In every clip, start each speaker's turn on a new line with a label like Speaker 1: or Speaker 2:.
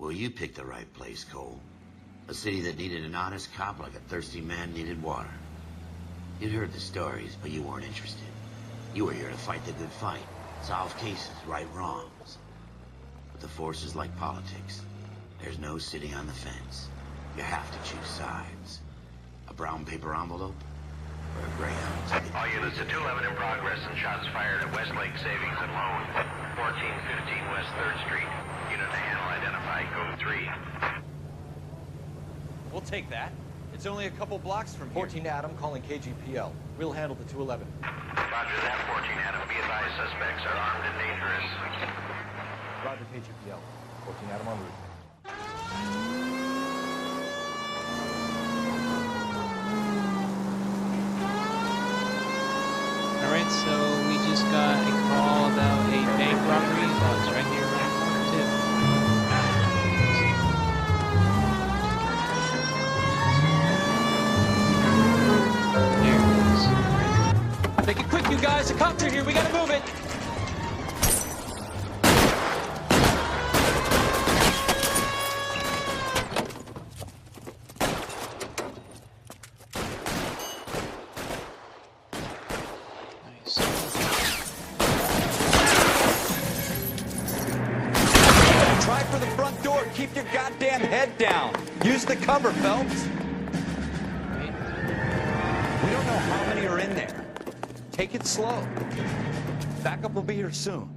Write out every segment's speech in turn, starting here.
Speaker 1: Well, you picked the right place, Cole. A city that needed an honest cop like a thirsty man needed water. You'd heard the stories, but you weren't interested. You were here to fight the good fight, solve cases, right wrongs. But the force is like politics. There's no sitting on the fence. You have to choose sides. A brown paper envelope or a Greyhound ticket.
Speaker 2: All units at 211 in progress and shots fired at Westlake Savings and Loan, 1415 West 3rd Street. Unit to handle identified, code 3.
Speaker 3: We'll take that. It's only a couple blocks from here.
Speaker 4: 14 Adam calling KGPL. We'll handle the 211.
Speaker 2: Roger that, 14 Adam. Be advised, suspects are armed and dangerous.
Speaker 4: Roger KGPL. 14 Adam en route.
Speaker 5: Alright, so we just got a call about a bank robbery. Oh, it's right here, right corner, too. There it is.
Speaker 3: Make it quick, you guys. The cops are here. We gotta move it. Keep your goddamn head down. Use the cover, Phelps. We don't know how many are in there. Take it slow. Backup will be here soon.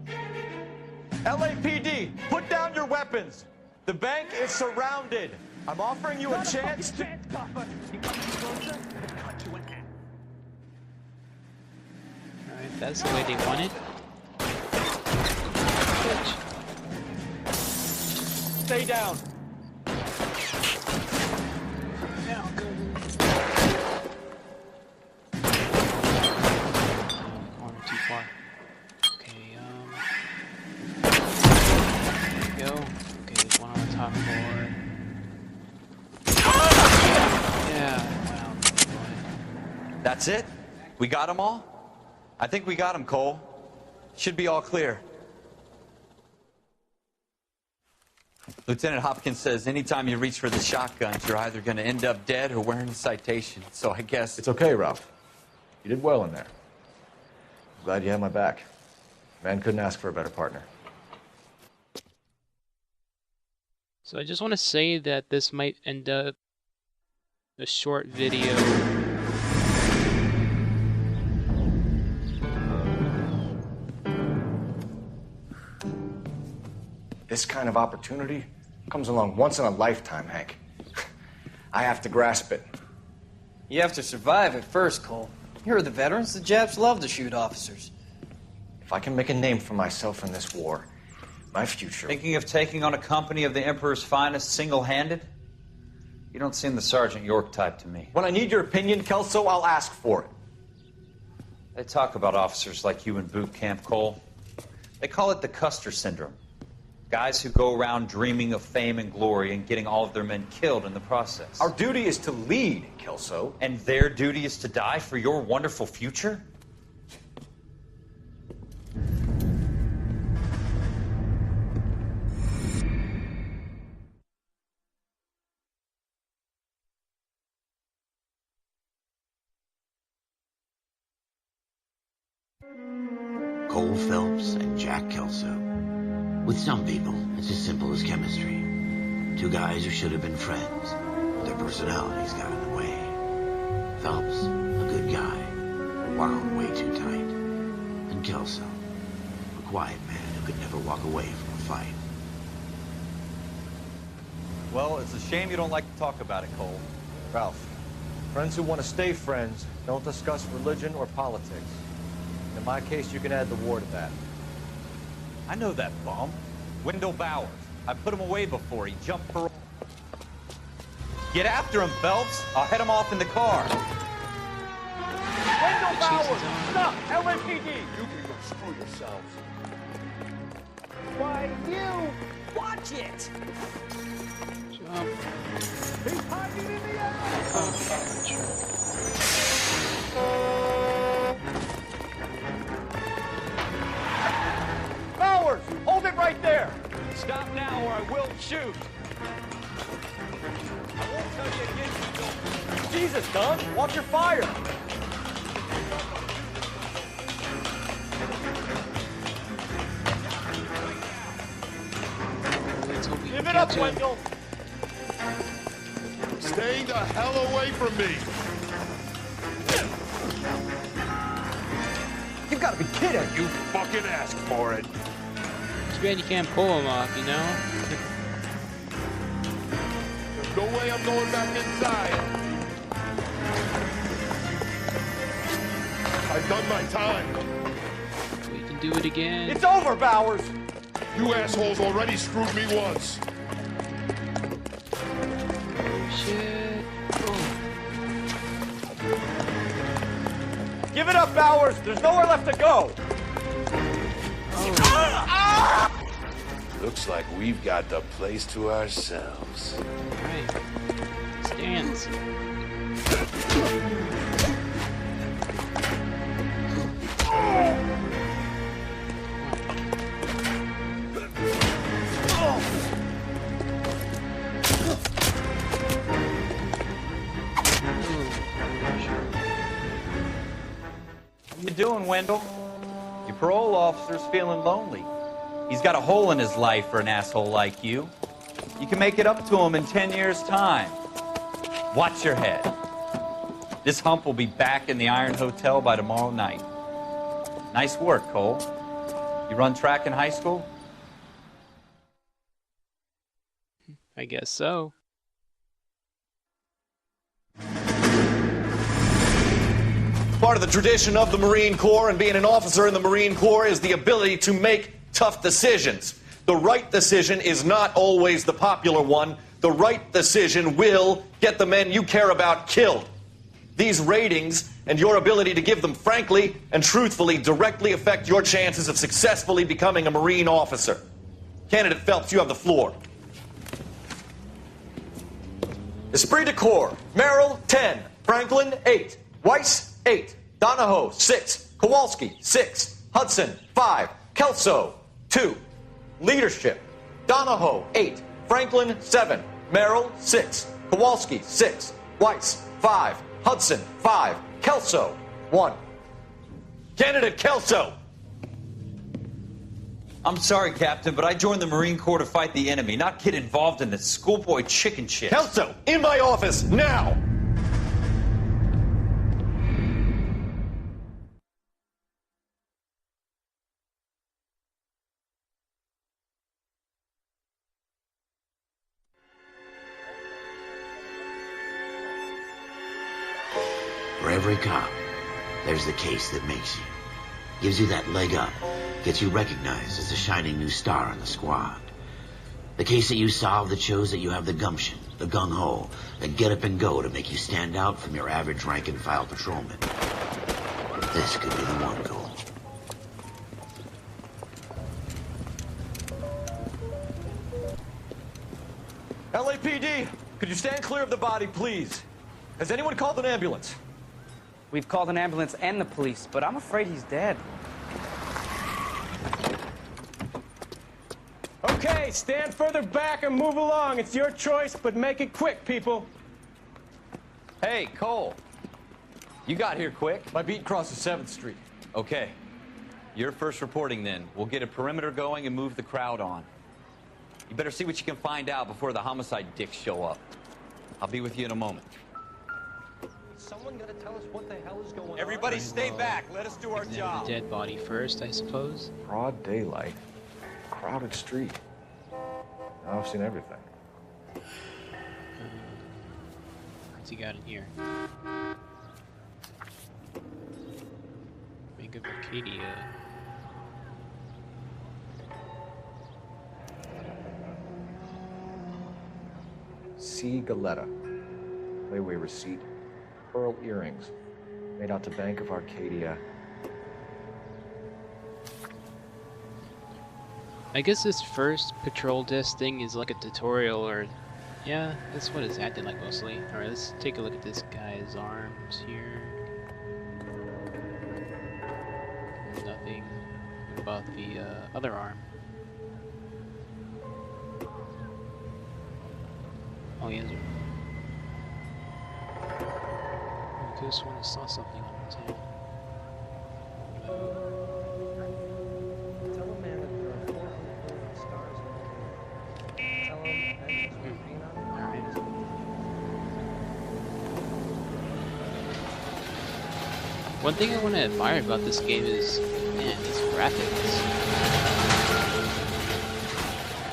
Speaker 3: LAPD, put down your weapons. The bank is surrounded. I'm offering you a chance to...
Speaker 5: Alright, that's the way they want it.
Speaker 3: Stay down.
Speaker 5: Corner too far. Okay, there we go. Okay, there's one on the top floor. Yeah, wow.
Speaker 3: That's it? We got them all? I think we got them, Cole. Should be all clear. Lieutenant Hopkins says anytime you reach for the shotguns, you're either going to end up dead or wearing a citation. So I guess...
Speaker 4: It's okay, Ralph. You did well in there. I'm glad you had my back. Man couldn't ask for a better partner.
Speaker 5: So I just want to say that this might end up a short video.
Speaker 4: This kind of opportunity comes along once in a lifetime, Hank. I have to grasp it.
Speaker 6: You have to survive at first, Cole. Here are the veterans. The Japs love to shoot officers.
Speaker 4: If I can make a name for myself in this war, my future...
Speaker 7: Thinking of taking on a company of the Emperor's finest single-handed? You don't seem the Sergeant York type to me.
Speaker 4: When I need your opinion, Kelso, I'll ask for it.
Speaker 7: They talk about officers like you in boot camp, Cole. They call it the Custer Syndrome. Guys who go around dreaming of fame and glory and getting all of their men killed in the process.
Speaker 4: Our duty is to lead, Kelso.
Speaker 7: And their duty is to die for your wonderful future?
Speaker 1: Cole Phelps and Jack Kelso. With some people, it's as simple as chemistry. Two guys who should have been friends, but their personalities got in the way. Phelps, a good guy, wound way too tight. And Kelso, a quiet man who could never walk away from a fight.
Speaker 3: Well, it's a shame you don't like to talk about it, Cole.
Speaker 4: Ralph, friends who want to stay friends don't discuss religion or politics. In my case, you can add the war to that.
Speaker 3: I know that bum. Wendell Bowers. I put him away before. He jumped parole. Get after him, Phelps. I'll head him off in the car. Wendell Bowers! Stop! LAPD! You can go screw yourselves. Why, you! Watch it!
Speaker 5: Jump.
Speaker 3: He's hiding in the alley!
Speaker 5: Oh, sure.
Speaker 3: Bowers! Hold it right there! Stop now or I will shoot!
Speaker 4: Done? Watch your fire!
Speaker 5: Let's hope we
Speaker 4: Give
Speaker 5: can
Speaker 4: it up,
Speaker 5: catch him.
Speaker 4: Wendell!
Speaker 8: Stay the hell away from me!
Speaker 4: You've got to be kidding!
Speaker 8: You fucking asked for it.
Speaker 5: Too bad you can't pull him off, you know?
Speaker 8: There's no way I'm going back inside. I've done my time.
Speaker 5: We can do it again.
Speaker 4: It's over, Bowers!
Speaker 8: You assholes already screwed me once.
Speaker 5: Oh, shit. Oh.
Speaker 4: Give it up, Bowers! There's nowhere left to go!
Speaker 8: Looks like we've got the place to ourselves.
Speaker 5: Right. Stands.
Speaker 7: What you doing, Wendell? Your parole officer's feeling lonely. He's got a hole in his life for an asshole like you. You can make it up to him in 10 years' time. Watch your head. This hump will be back in the Iron Hotel by tomorrow night. Nice work, Cole. You run track in high school?
Speaker 5: I guess so.
Speaker 9: Part of the tradition of the Marine Corps and being an officer in the Marine Corps is the ability to make tough decisions. The right decision is not always the popular one. The right decision will get the men you care about killed. These ratings and your ability to give them frankly and truthfully directly affect your chances of successfully becoming a Marine officer. Candidate Phelps, you have the floor. Esprit de Corps, Merrill, 10. Franklin, 8. Weiss, 8. Donahoe, 6. Kowalski, 6. Hudson, 5. Kelso, 2. Leadership, Donahoe, 8. Franklin, 7. Merrill, 6. Kowalski, 6. Weiss, 5. Hudson, 5. Kelso, 1. Candidate Kelso.
Speaker 7: I'm sorry, Captain, but I joined the Marine Corps to fight the enemy, not get involved in this schoolboy chicken shit.
Speaker 9: Kelso, in my office, now!
Speaker 1: For every cop, there's the case that makes you. Gives you that leg up. Gets you recognized as the shining new star on the squad. The case that you solve that shows that you have the gumption, the gung-ho, the get up and go to make you stand out from your average rank-and-file patrolman. This could be the one, Cole.
Speaker 4: LAPD, could you stand clear of the body, please? Has anyone called an ambulance?
Speaker 10: We've called an ambulance and the police, but I'm afraid he's dead.
Speaker 11: Okay, stand further back and move along. It's your choice, but make it quick, people.
Speaker 7: Hey, Cole. You got here quick.
Speaker 4: My beat crosses 7th Street.
Speaker 7: Okay. You're first reporting then. We'll get a perimeter going and move the crowd on. You better see what you can find out before the homicide dicks show up. I'll be with you in a moment.
Speaker 4: Someone gotta tell us what the hell is going on.
Speaker 7: Everybody stay back. Let us do our
Speaker 5: Examine
Speaker 7: job.
Speaker 5: the dead body first, I suppose.
Speaker 4: Broad daylight. Crowded street. Now I've seen everything.
Speaker 5: What's he got in here? Bank of Arcadia.
Speaker 4: C. Galetta. Layaway receipt. Pearl earrings. Made out to Bank of Arcadia.
Speaker 5: I guess this first patrol desk thing is like a tutorial, or yeah, that's what it's acting like mostly. Alright, let's take a look at this guy's arms here. Nothing. What about the other arm? Oh, he has could have sworn I saw something on the tail.
Speaker 4: Tell a man that there are 4 unfurled stars in the sky. Tell him engines will remain on.
Speaker 5: Alright. One thing I want to admire about this game is, man, these graphics.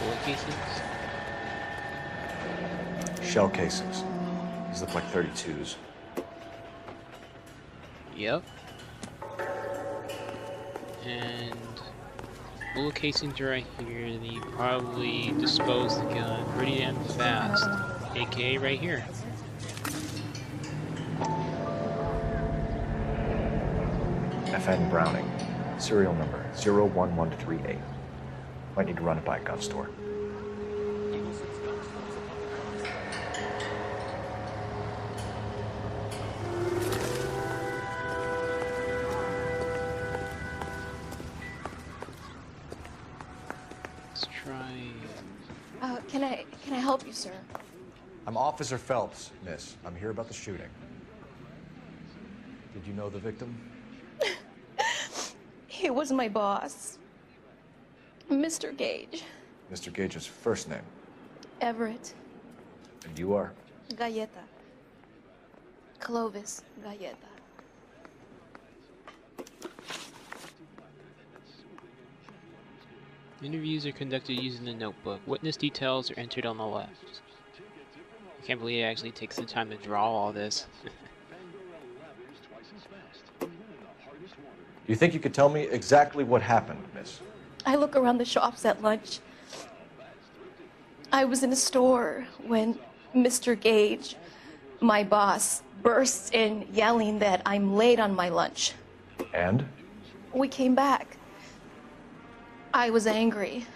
Speaker 5: Bullet casings?
Speaker 4: Shell casings. These look like 32s.
Speaker 5: Yep. And bullet casings are right here. Then you probably dispose the gun pretty damn fast, aka right here.
Speaker 4: FN Browning. Serial number 01138. Might need to run it by a gun store.
Speaker 5: Let's try.
Speaker 12: Can I help you, sir?
Speaker 4: I'm Officer Phelps, miss. I'm here about the shooting. Did you know the victim?
Speaker 12: He was my boss, Mr. Gage.
Speaker 4: Mr. Gage's first name.
Speaker 12: Everett.
Speaker 4: And you are?
Speaker 12: Galleta. Clovis Galleta.
Speaker 5: Interviews are conducted using a notebook. Witness details are entered on the left. I can't believe it actually takes the time to draw all this.
Speaker 4: Do you think you could tell me exactly what happened, miss?
Speaker 12: I look around the shops at lunch. I was in a store when Mr. Gage, my boss, bursts in yelling that I'm late on my lunch.
Speaker 4: And?
Speaker 12: We came back. I was angry.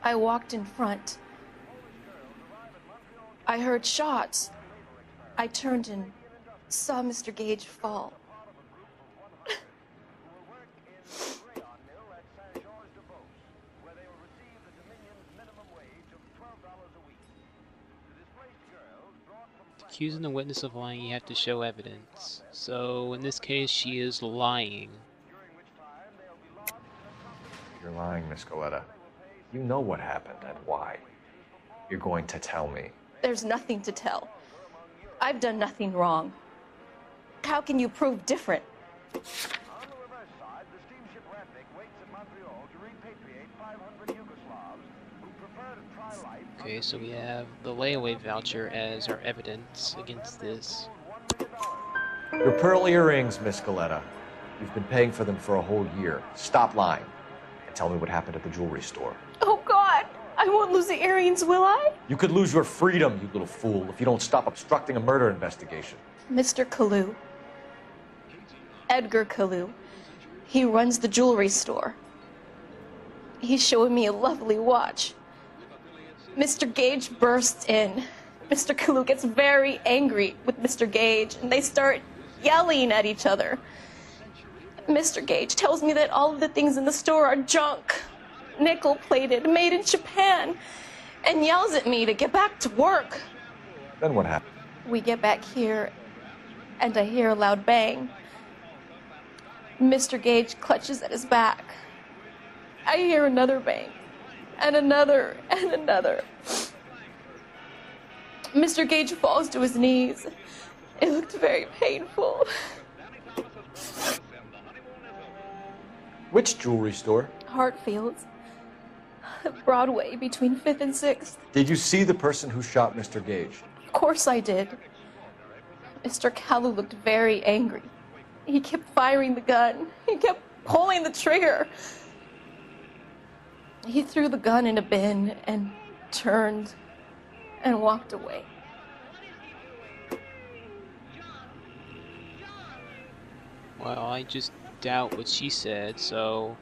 Speaker 12: I walked in front. I heard shots. I turned and saw Mr. Gage fall.
Speaker 5: Accusing the witness of lying, you have to show evidence. So, in this case, she is lying.
Speaker 4: You're lying, Miss Goleta. You know what happened and why. You're going to tell me.
Speaker 12: There's nothing to tell. I've done nothing wrong. How can you prove different?
Speaker 5: Okay, so we have the layaway voucher as our evidence against this.
Speaker 4: Your pearl earrings, Miss Goleta. You've been paying for them for a whole year. Stop lying and tell me what happened at the jewelry store.
Speaker 12: Oh, God! I won't lose the earrings, will I?
Speaker 4: You could lose your freedom, you little fool, if you don't stop obstructing a murder investigation.
Speaker 12: Mr. Kalu. Edgar Kalu. He runs the jewelry store. He's showing me a lovely watch. Mr. Gage bursts in. Mr. Kalu gets very angry with Mr. Gage, and they start yelling at each other. Mr. Gage tells me that all of the things in the store are junk, nickel-plated, made in Japan, and yells at me to get back to work.
Speaker 4: Then what happened?
Speaker 12: We get back here, and I hear a loud bang. Mr. Gage clutches at his back. I hear another bang. And another, and another. Mr. Gage falls to his knees. It looked very painful.
Speaker 4: Which jewelry store?
Speaker 12: Hartfield's. Broadway, between 5th and 6th.
Speaker 4: Did you see the person who shot Mr. Gage?
Speaker 12: Of course I did. Mr. Kalu looked very angry. He kept firing the gun. He kept pulling the trigger. He threw the gun in a bin and turned and walked away.
Speaker 5: Well, I just doubt what she said, so...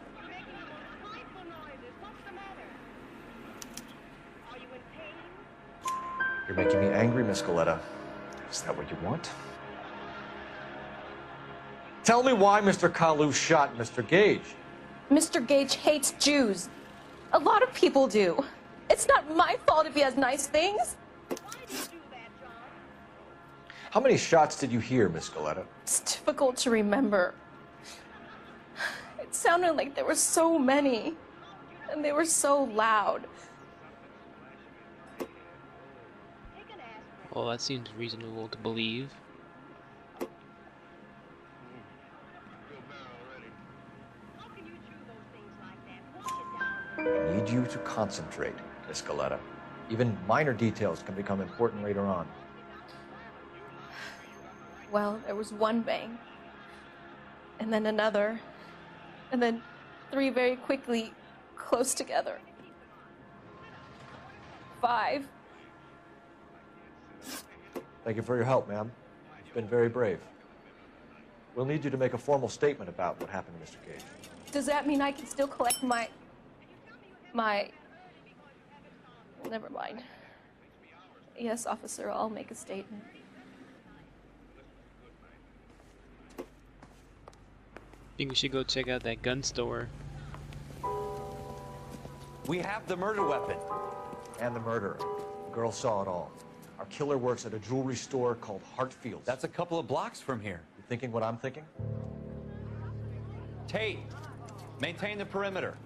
Speaker 4: You're making me angry, Miss Goleta. Is that what you want? Tell me why Mr. Kalu shot Mr. Gage.
Speaker 12: Mr. Gage hates Jews. A lot of people do. It's not my fault if he has nice things.
Speaker 4: How many shots did you hear, Miss Scaletta?
Speaker 12: It's difficult to remember. It sounded like there were so many, and they were so loud.
Speaker 5: Well, that seems reasonable to believe.
Speaker 4: I need you to concentrate, Miss Scaletta. Even minor details can become important later on.
Speaker 12: Well, there was one bang, and then another, and then 3 very quickly, close together. 5.
Speaker 4: Thank you for your help, ma'am. You've been very brave. We'll need you to make a formal statement about what happened to Mr. Gage.
Speaker 12: Does that mean I can still collect my... Never mind. Yes, officer, I'll make a statement.
Speaker 5: Think we should go check out that gun store.
Speaker 3: We have the murder weapon.
Speaker 4: And the murderer. The girl saw it all. Our killer works at a jewelry store called Hartfield's.
Speaker 3: That's a couple of blocks from here.
Speaker 4: You thinking what I'm thinking?
Speaker 3: Tate, maintain the perimeter.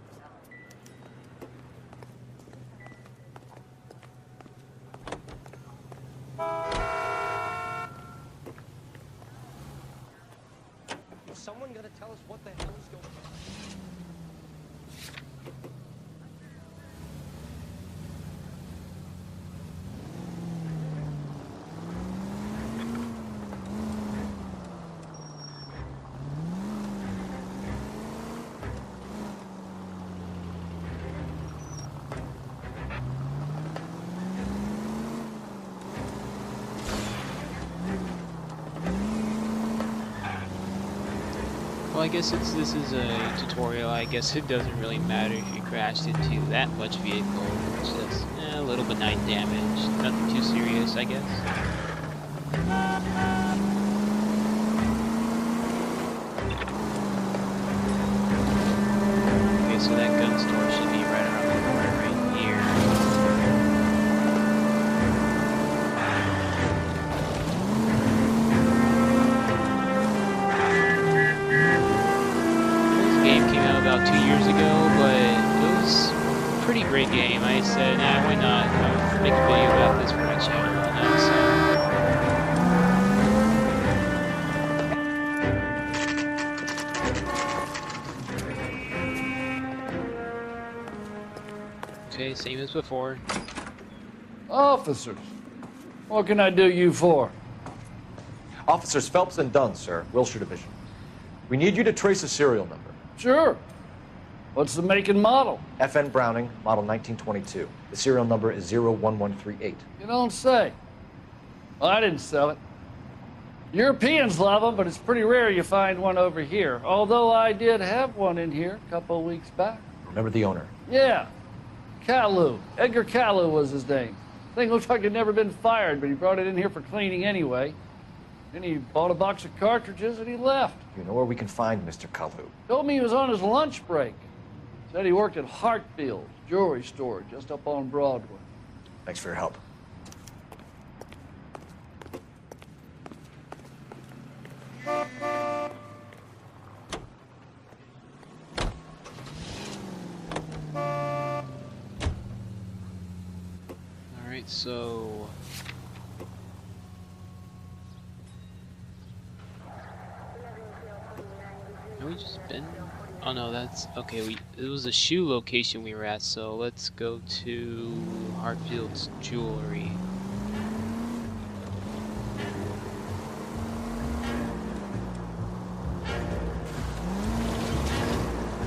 Speaker 11: Is someone gonna tell us what the hell is going on?
Speaker 5: Well, I guess since this is a tutorial, I guess it doesn't really matter if you crashed into that much vehicle. It's just a little benign damage. Nothing too serious, I guess. Okay, so that gun store should be right around the corner right here. About 2 years ago, but it was a pretty great game. I said, nah, why not? I'll make a video about this for my channel and so. Okay, same as before.
Speaker 13: Officers, what can I do you for?
Speaker 4: Officers Phelps and Dunn, sir, Wilshire Division. We need you to trace a serial number.
Speaker 13: Sure. What's the make and model?
Speaker 4: FN Browning, model 1922. The serial number is 01138.
Speaker 13: You don't say. Well, I didn't sell it. Europeans love them, but it's pretty rare you find one over here. Although I did have one in here a couple of weeks back.
Speaker 4: Remember the owner?
Speaker 13: Yeah. Kalu. Edgar Kalu was his name. Thing looked like he'd never been fired, but he brought it in here for cleaning anyway. Then he bought a box of cartridges and he left.
Speaker 4: You know where we can find Mr. Kalu?
Speaker 13: Told me he was on his lunch break. Said he worked at Hartfield's jewelry store just up on Broadway.
Speaker 4: Thanks for your help.
Speaker 5: All right, so have we just been? Oh no, that's okay. It was a shoe location we were at, so let's go to Hartfield's jewelry.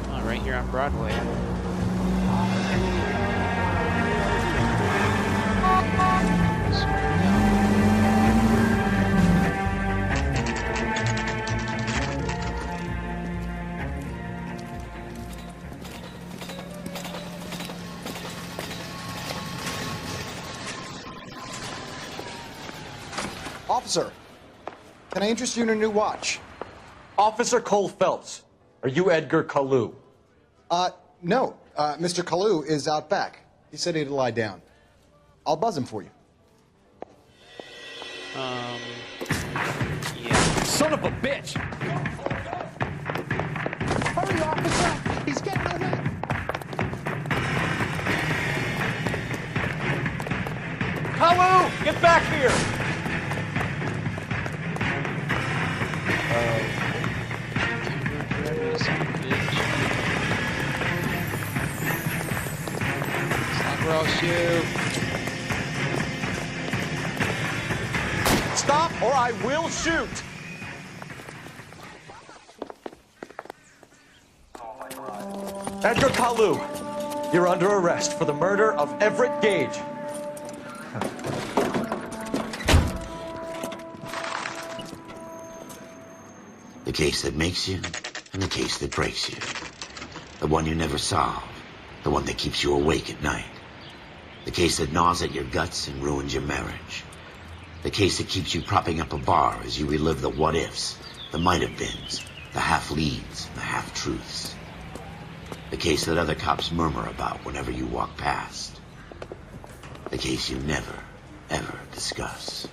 Speaker 5: Oh, right here on Broadway.
Speaker 14: Officer, can I interest you in a new watch?
Speaker 4: Officer Cole Phelps, are you Edgar Kalu?
Speaker 14: No. Mr. Kalu is out back. He said he'd lie down. I'll buzz him for you.
Speaker 5: Yeah.
Speaker 3: Son of a bitch!
Speaker 11: Hurry, officer! He's getting away!
Speaker 3: Kalu! Get back here!
Speaker 5: Stop or I'll shoot.
Speaker 3: Stop or I will shoot! Edgar Kalu, you're under arrest for the murder of Everett Gage.
Speaker 1: The case that makes you, and the case that breaks you. The one you never solve. The one that keeps you awake at night. The case that gnaws at your guts and ruins your marriage. The case that keeps you propping up a bar as you relive the what-ifs, the might-have-beens, the half-leads, the half-truths. The case that other cops murmur about whenever you walk past. The case you never, ever discuss.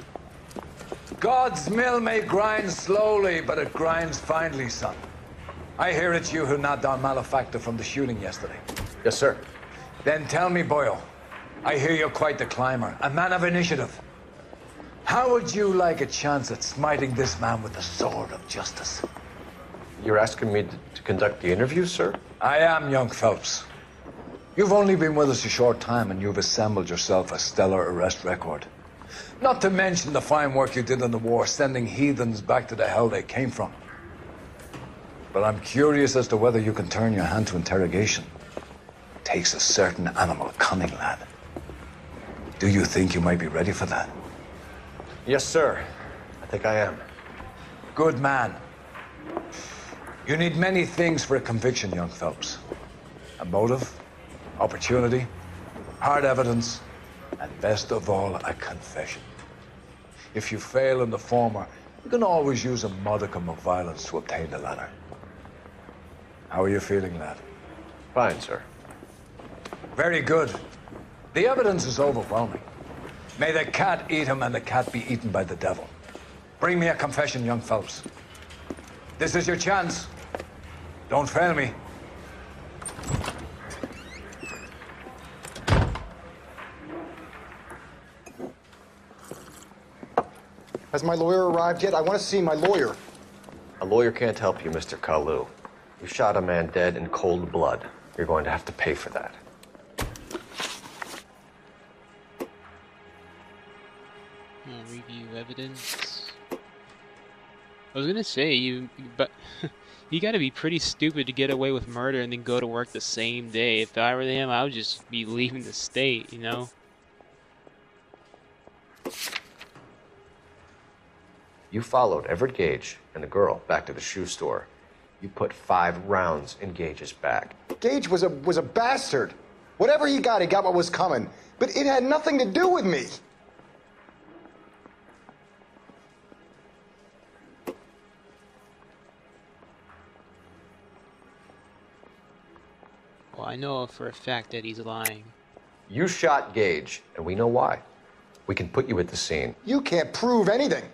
Speaker 15: God's mill may grind slowly, but it grinds finely, son. I hear it's you who nabbed our malefactor from the shooting yesterday.
Speaker 4: Yes, sir.
Speaker 15: Then tell me, Boyle, I hear you're quite the climber, a man of initiative. How would you like a chance at smiting this man with the sword of justice?
Speaker 4: You're asking me to conduct the interview, sir?
Speaker 15: I am, young Phelps. You've only been with us a short time, and you've assembled yourself a stellar arrest record. Not to mention the fine work you did in the war, sending heathens back to the hell they came from. But I'm curious as to whether you can turn your hand to interrogation. It takes a certain animal cunning, lad. Do you think you might be ready for that?
Speaker 4: Yes, sir. I think I am.
Speaker 15: Good man. You need many things for a conviction, young Phelps. A motive, opportunity, hard evidence, and best of all, a confession. If you fail in the former, you can always use a modicum of violence to obtain the latter. How are you feeling, lad?
Speaker 4: Fine, sir.
Speaker 15: Very good. The evidence is overwhelming. May the cat eat him and the cat be eaten by the devil. Bring me a confession, young Phelps. This is your chance. Don't fail me.
Speaker 14: Has my lawyer arrived yet? I want to see my lawyer.
Speaker 4: A lawyer can't help you, Mr. Kalu. You shot a man dead in cold blood. You're going to have to pay for that.
Speaker 5: Review evidence. I was gonna say but you gotta be pretty stupid to get away with murder and then go to work the same day. If I were him, I would just be leaving the state, you know?
Speaker 4: You followed Everett Gage and the girl back to the shoe store. You put 5 rounds in Gage's back.
Speaker 14: Gage was a bastard. Whatever he got what was coming. But it had nothing to do with me.
Speaker 5: Well, I know for a fact that he's lying.
Speaker 4: You shot Gage, and we know why. We can put you at the scene.
Speaker 14: You can't prove anything.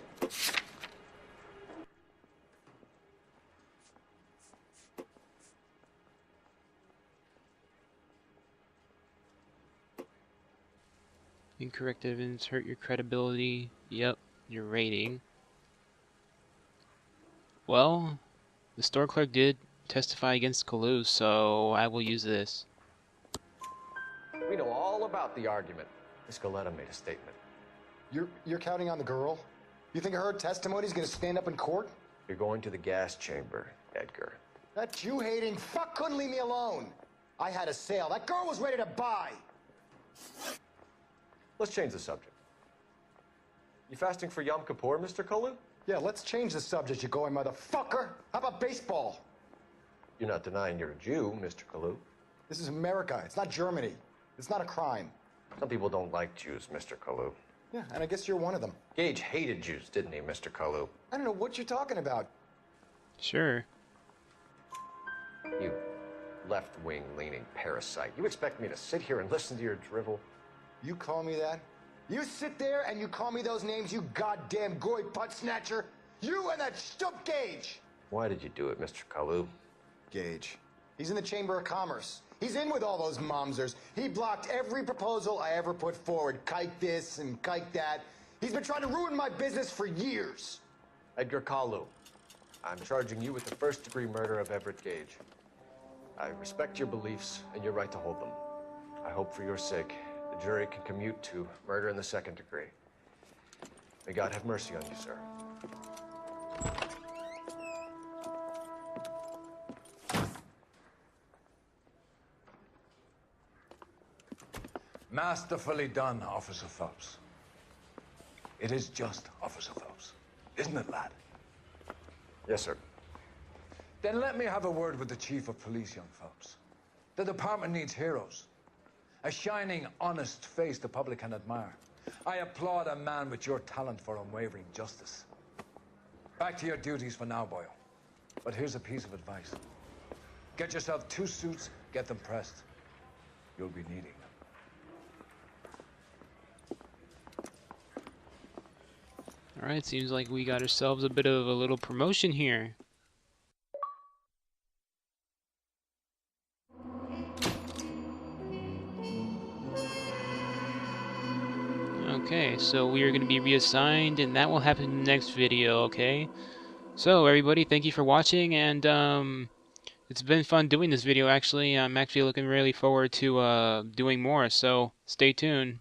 Speaker 5: Incorrect evidence hurt your credibility. Yep, your rating. Well, the store clerk did testify against Kalu, so I will use this.
Speaker 4: We know all about the argument. Miss Galetta made a statement.
Speaker 14: You're counting on the girl? You think her testimony's gonna stand up in court?
Speaker 4: You're going to the gas chamber, Edgar.
Speaker 14: That Jew-hating fuck couldn't leave me alone. I had a sale. That girl was ready to buy.
Speaker 4: Let's change the subject. You fasting for Yom Kippur, Mr. Kalu?
Speaker 14: Yeah, let's change the subject, you going motherfucker. How about baseball?
Speaker 4: You're not denying you're a Jew, Mr. Kalu.
Speaker 14: This is America. It's not Germany. It's not a crime.
Speaker 4: Some people don't like Jews, Mr. Kalu.
Speaker 14: Yeah, and I guess you're one of them.
Speaker 4: Gage hated Jews, didn't he, Mr. Kalu?
Speaker 14: I don't know what you're talking about.
Speaker 5: Sure.
Speaker 4: You left-wing leaning parasite. You expect me to sit here and listen to your drivel?
Speaker 14: You call me that? You sit there and you call me those names, you goddamn goy putt snatcher. You and that stump Gage.
Speaker 4: Why did you do it, Mr. Kalu?
Speaker 14: Gage. He's in the Chamber of Commerce. He's in with all those momsers. He blocked every proposal I ever put forward. Kike this and kike that. He's been trying to ruin my business for years.
Speaker 4: Edgar Kalu, I'm charging you with the first-degree murder of Everett Gage. I respect your beliefs and your right to hold them. I hope for your sake the jury can commute to murder in the second degree. May God have mercy on you, sir.
Speaker 15: Masterfully done, Officer Phelps. It is just Officer Phelps, isn't it, lad?
Speaker 4: Yes, sir.
Speaker 15: Then let me have a word with the Chief of Police, young Phelps. The department needs heroes. A shining, honest face the public can admire. I applaud a man with your talent for unwavering justice. Back to your duties for now, Boyle. But here's a piece of advice. Get yourself 2 suits, get them pressed. You'll be needing them.
Speaker 5: Alright, seems like we got ourselves a bit of a little promotion here. Okay, so we are going to be reassigned, and that will happen in the next video, okay? So, everybody, thank you for watching, and it's been fun doing this video, actually. I'm actually looking really forward to doing more, so stay tuned.